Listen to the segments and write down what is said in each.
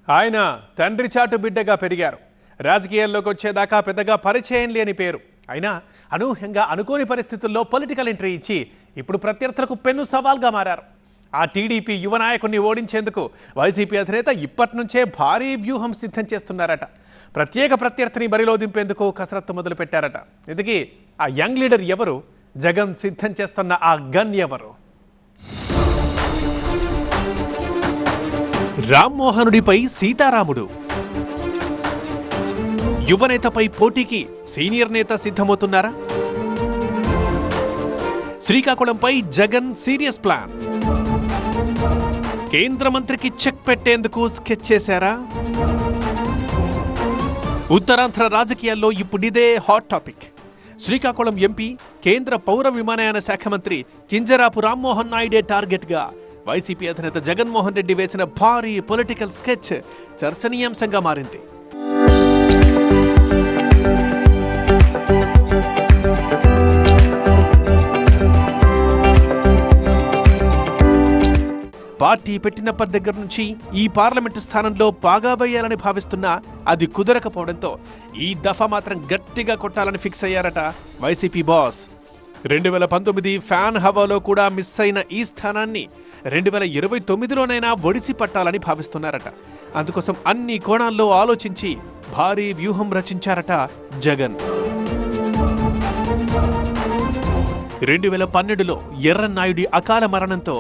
ఆయన తండ్రి చాటు బిడ్డగా పెరిగారు. రాజకీయాల్లోకి వచ్చేదాకా పెద్దగా పరిచయం లేని పేరు. అయినా అనూహ్యంగా అనుకోని పరిస్థితుల్లో పొలిటికల్ ఎంట్రీ ఇచ్చి ఇప్పుడు ప్రత్యర్థులకు పెను సవాల్గా మారారు. ఆ టీడీపీ యువ నాయకుడిని ఓడించేందుకు వైసీపీ అధినేత ఇప్పటి నుంచే భారీ వ్యూహం సిద్ధం చేస్తున్నారట. ప్రత్యేక ప్రత్యర్థిని బరిలో దింపేందుకు కసరత్తు మొదలుపెట్టారట. ఇందుకీ ఆ యంగ్ లీడర్ ఎవరు? జగన్ సిద్ధం చేస్తున్న ఆ గన్ ఎవరు? రామ్మోహనుడిపై సీతారాముడు. యువనేతపై పోటీకి సీనియర్ నేత సిద్ధమవుతున్నారా? శ్రీకాకుళంపై జగన్ సీరియస్ ప్లాన్. కేంద్ర మంత్రికి చెక్ పెట్టేందుకు స్కెచ్ చేశారా? ఉత్తరాంధ్ర రాజకీయాల్లో ఇప్పుడిదే హాట్ టాపిక్. శ్రీకాకుళం ఎంపీ, కేంద్ర పౌర విమానయాన శాఖ మంత్రి కింజరాపు రామ్మోహన్ నాయుడే టార్గెట్గా వైసీపీ అధినేత జగన్మోహన్ రెడ్డి వేసిన భారీ పొలిటికల్ స్కెచ్ చర్చనీయాంశంగా మారింది. పార్టీ పెట్టినప్పటి దగ్గర నుంచి ఈ పార్లమెంటు స్థానంలో పాగా వేయాలని భావిస్తున్నా అది కుదరకపోవడంతో ఈ దఫా మాత్రం గట్టిగా కొట్టాలని ఫిక్స్ అయ్యారట వైసీపీ బాస్. 2019 ఫ్యాన్ హవాలో కూడా మిస్ అయిన ఈ స్థానాన్ని 2029లోనైనా ఒడిసి పట్టాలని భావిస్తున్నారట. అందుకోసం అన్ని కోణాల్లో ఆలోచించి భారీ వ్యూహం రచించారట జగన్. 2012లో ఎర్రన్నాయుడి అకాల మరణంతో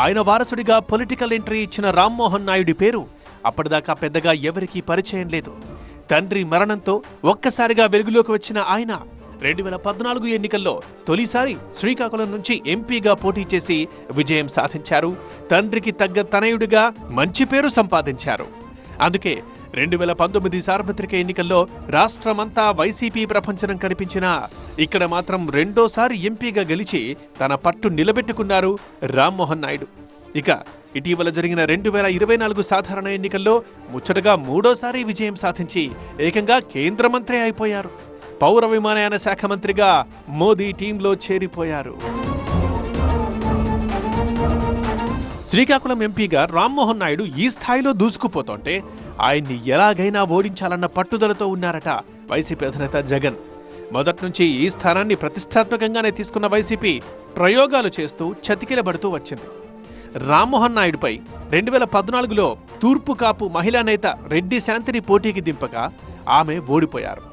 ఆయన వారసుడిగా పొలిటికల్ ఎంట్రీ ఇచ్చిన రామ్మోహన్ నాయుడి పేరు అప్పటిదాకా పెద్దగా ఎవరికీ పరిచయం లేదు. తండ్రి మరణంతో ఒక్కసారిగా వెలుగులోకి వచ్చిన ఆయన 2014 ఎన్నికల్లో తొలిసారి శ్రీకాకుళం నుంచి ఎంపీగా పోటీ చేసి విజయం సాధించారు. తండ్రికి తగ్గ తనయుడిగా మంచి పేరు సంపాదించారు. అందుకే 2019 సార్వత్రిక ఎన్నికల్లో రాష్ట్రమంతా వైసీపీ ప్రపంచనం కనిపించినా ఇక్కడ మాత్రం రెండోసారి ఎంపీగా గెలిచి తన పట్టు నిలబెట్టుకున్నారు రామ్మోహన్ నాయుడు. ఇక ఇటీవల జరిగిన 2024 సాధారణ ఎన్నికల్లో ముచ్చటగా మూడోసారి విజయం సాధించి ఏకంగా కేంద్ర మంత్రి అయిపోయారు. పౌర విమానయాన శాఖ మంత్రిగా మోదీ టీంలో చేరిపోయారు. శ్రీకాకుళం ఎంపీగా రామ్మోహన్ నాయుడు ఈ స్థాయిలో దూసుకుపోతుంటే ఆయన్ని ఎలాగైనా ఓడించాలన్న పట్టుదలతో ఉన్నారట వైసీపీ అధినేత జగన్. మొదటి నుంచి ఈ స్థానాన్ని ప్రతిష్టాత్మకంగానే తీసుకున్న వైసీపీ ప్రయోగాలు చేస్తూ చతికిలబడుతూ వచ్చింది. రామ్మోహన్ నాయుడుపై 2014లో తూర్పు కాపు మహిళా నేత రెడ్డి శాంతిని పోటీకి దింపగా ఆమె ఓడిపోయారు.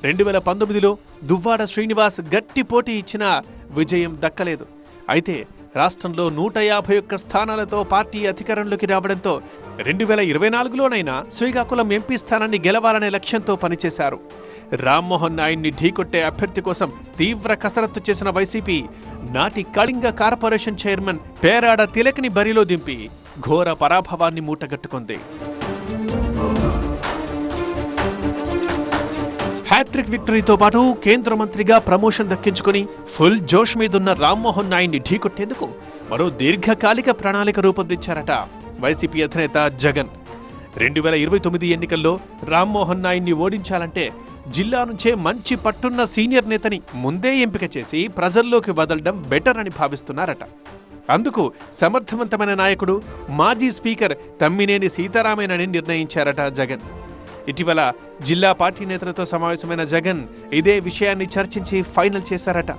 2019లో దువ్వాడ శ్రీనివాస్ గట్టి పోటీ ఇచ్చినా విజయం దక్కలేదు. అయితే రాష్ట్రంలో 151 స్థానాలతో పార్టీ అధికారంలోకి రావడంతో 2024లోనైనా శ్రీకాకుళం ఎంపీ స్థానాన్ని గెలవాలనే లక్ష్యంతో పనిచేశారు. రామ్మోహన్ నాయుడిని ఢీకొట్టే అభ్యర్థి కోసం తీవ్ర కసరత్తు చేసిన వైసీపీ నాటి కళింగ కార్పొరేషన్ చైర్మన్ పేరాడ తిలక్ని బరిలో దింపి ఘోర పరాభవాన్ని మూటగట్టుకుంది. హ్యాట్రిక్ విక్టరీతో పాటు కేంద్ర మంత్రిగా ప్రమోషన్ దక్కించుకుని ఫుల్ జోష్ మీదున్న రామ్మోహన్ నాయుడిని ఢీకొట్టేందుకు మరో దీర్ఘకాలిక ప్రణాళిక రూపొందించారట వైసీపీ అధినేత జగన్. 2029 ఎన్నికల్లో రామ్మోహన్ నాయుడిని ఓడించాలంటే జిల్లా నుంచే మంచి పట్టున్న సీనియర్ నేతని ముందే ఎంపిక చేసి ప్రజల్లోకి వదలడం బెటర్ అని భావిస్తున్నారట. అందుకు సమర్థవంతమైన నాయకుడు మాజీ స్పీకర్ తమ్మినేని సీతారామేనని నిర్ణయించారట జగన్. ఇటీవల జిల్లా పార్టీ నేతలతో సమావేశమైన జగన్ ఇదే విషయాన్ని చర్చించి ఫైనల్ చేశారట.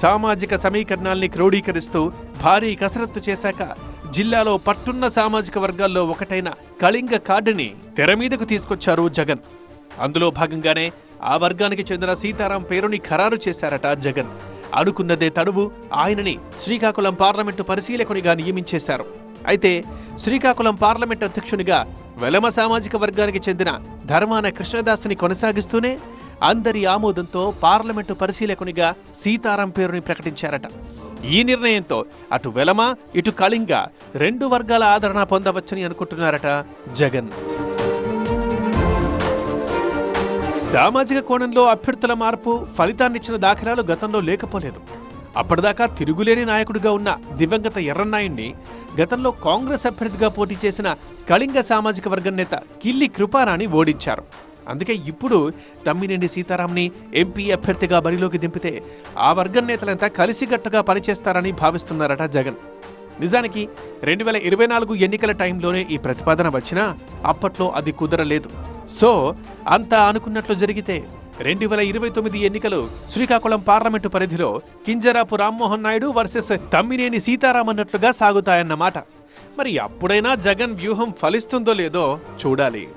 సామాజిక సమీకరణాల్ని క్రోడీకరిస్తూ భారీ కసరత్తు చేశాక జిల్లాలో పట్టున్న సామాజిక వర్గాల్లో ఒకటైన కళింగ కార్డుని తెర మీదకు తీసుకొచ్చారు జగన్. అందులో భాగంగానే ఆ వర్గానికి చెందిన సీతారాం పేరుని ఖరారు చేశారట జగన్. అనుకున్నదే తడువు ఆయనని శ్రీకాకుళం పార్లమెంటు పరిశీలకునిగా నియమించేశారు. అయితే శ్రీకాకుళం పార్లమెంట్ అధ్యక్షునిగా వెలమ సామాజిక వర్గానికి చెందిన ధర్మాన కృష్ణదాస్ని కొనసాగిస్తూనే అందరి ఆమోదంతో పార్లమెంటు పరిశీలకునిగా సీతారాం పేరుని ప్రకటించారట. ఈ నిర్ణయంతో అటు వెలమ ఇటు కళింగ 2 వర్గాల ఆదరణ పొందవచ్చని అనుకుంటున్నారట జగన్. సామాజిక కోణంలో అభ్యర్థుల మార్పు ఫలితాన్నిచ్చిన దాఖలాలు గతంలో లేకపోలేదు. అప్పటిదాకా తిరుగులేని నాయకుడిగా ఉన్న దివంగత ఎర్రన్నాయుడిని గతంలో కాంగ్రెస్ అభ్యర్థిగా పోటీ చేసిన కళింగ సామాజిక వర్గం నేత కిల్లి కృపారాణి ఓడించారు. అందుకే ఇప్పుడు తమ్మినేని సీతారాంని ఎంపీ అభ్యర్థిగా బరిలోకి దింపితే ఆ వర్గం నేతలంతా కలిసికట్టుగా పనిచేస్తారని భావిస్తున్నారట జగన్. నిజానికి 2024 ఎన్నికల టైంలోనే ఈ ప్రతిపాదన వచ్చినా అప్పట్లో అది కుదరలేదు. సో అంతా అనుకున్నట్లు జరిగితే 2029 ఎన్నికలు శ్రీకాకుళం పార్లమెంటు పరిధిలో కింజరాపు రామ్మోహన్ నాయుడు వర్సెస్ తమ్మినేని సీతారాం అన్నట్లుగా సాగుతాయన్నమాట. మరి అప్పుడైనా జగన్ వ్యూహం ఫలిస్తుందో లేదో చూడాలి.